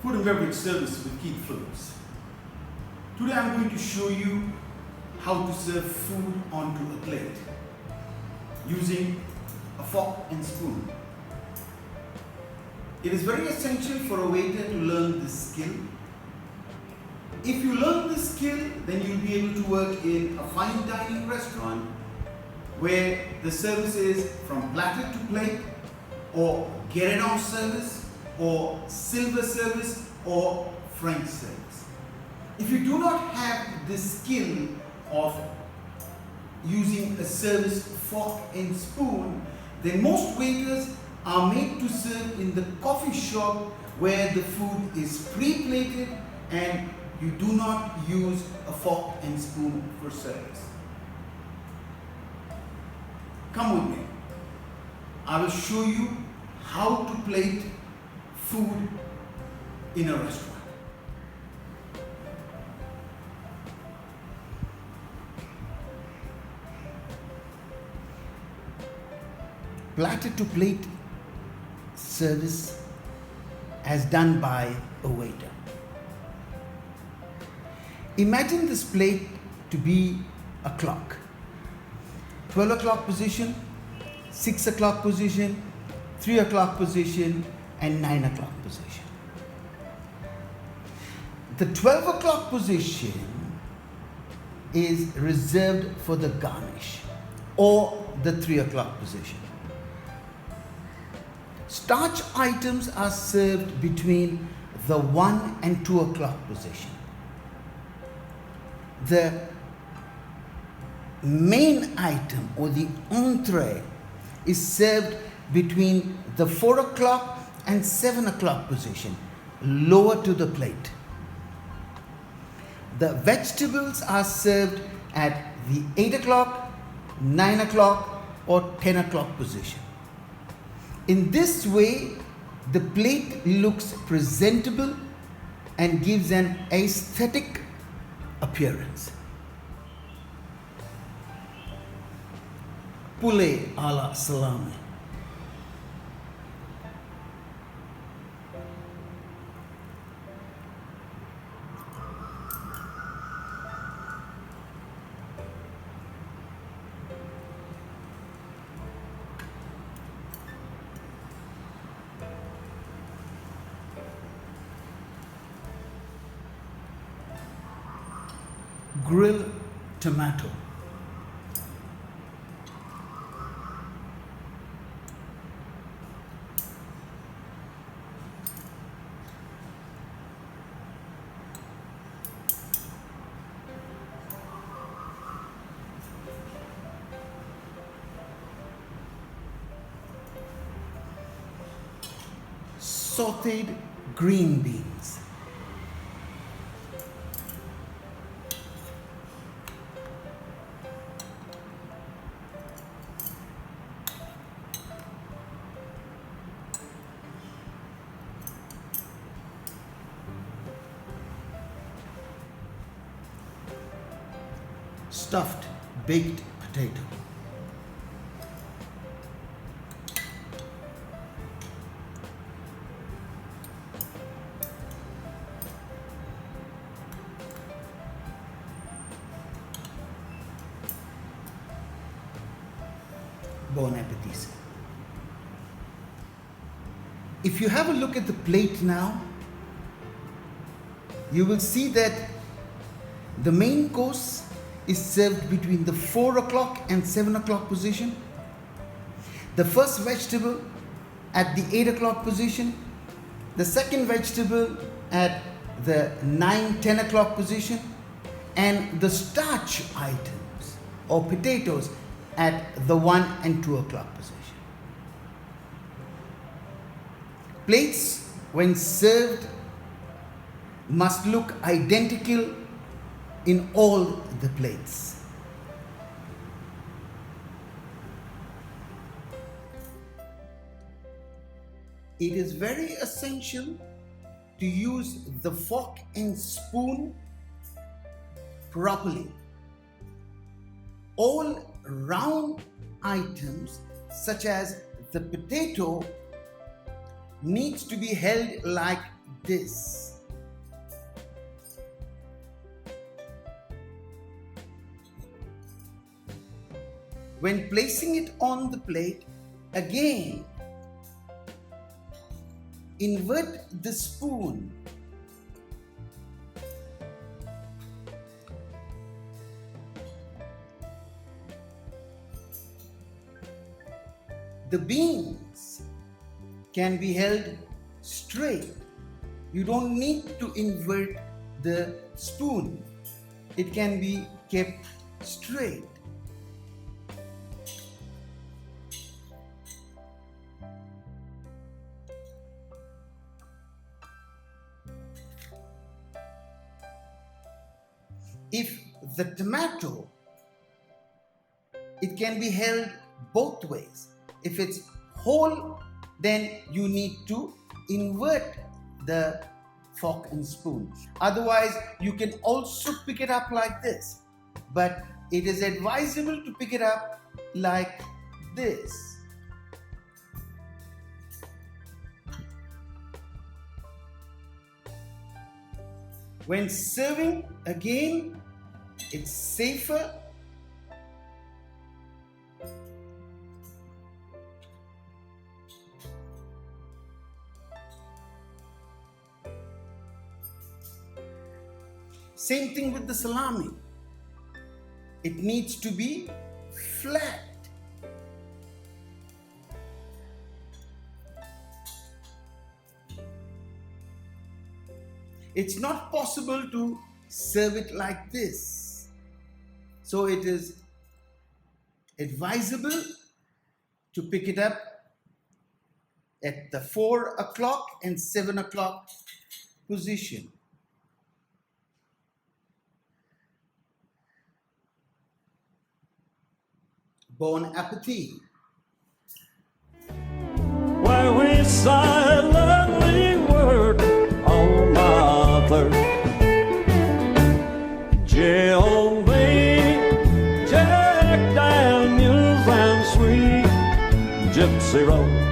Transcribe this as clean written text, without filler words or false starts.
Food and beverage service with Keith Phillips. Today I'm going to show you how to serve food onto a plate using a fork and spoon. It is very essential for a waiter to learn this skill. If you learn this skill, then you'll be able to work in a fine dining restaurant where the service is from platter to plate, or get-it-on service, or silver service, or French service. If you do not have the skill of using a service fork and spoon, then most waiters are made to serve in the coffee shop where the food is pre-plated and you do not use a fork and spoon for service. Come with me. I will show you how to plate food in a restaurant. Platter to plate service as done by a waiter. Imagine this plate to be a clock. 12 o'clock position, 6 o'clock position, 3 o'clock position, and 9 o'clock position. The 12 o'clock position is reserved for the garnish, or the 3 o'clock position. Starch items are served between the 1 and 2 o'clock position. The main item, or the entree, is served between the 4 o'clock and 7 o'clock position, lower to the plate. The vegetables are served at the 8 o'clock, 9 o'clock, or 10 o'clock position. In this way, the plate looks presentable and gives an aesthetic appearance. Poulet à la salami. Grilled tomato. Sauteed green beans. Stuffed baked potato. Bon appetit. If you have a look at the plate now, you will see that the main course is served between the 4 o'clock and 7 o'clock position. The first vegetable at the 8 o'clock position. The second vegetable at the 9-10 o'clock position. And the starch items or potatoes at the 1 and 2 o'clock position. Plates, when served, must look identical in all the plates. It is very essential to use the fork and spoon properly. All round items such as the potato needs to be held like this. When placing it on the plate, again, invert the spoon. The beans can be held straight. You don't need to invert the spoon. It can be kept straight. If the tomato, it can be held both ways. If it's whole, then you need to invert the fork and spoon. Otherwise, you can also pick it up like this. But it is advisable to pick it up like this. When serving, again, it's safer. Same thing with the salami. It needs to be flat. It's not possible to serve it like this. So it is advisable to pick it up at the 4 o'clock and 7 o'clock position. Bon appetit. Where we silently work on my thirst. J.O.B., Jack Daniels and sweet Gypsy Rose.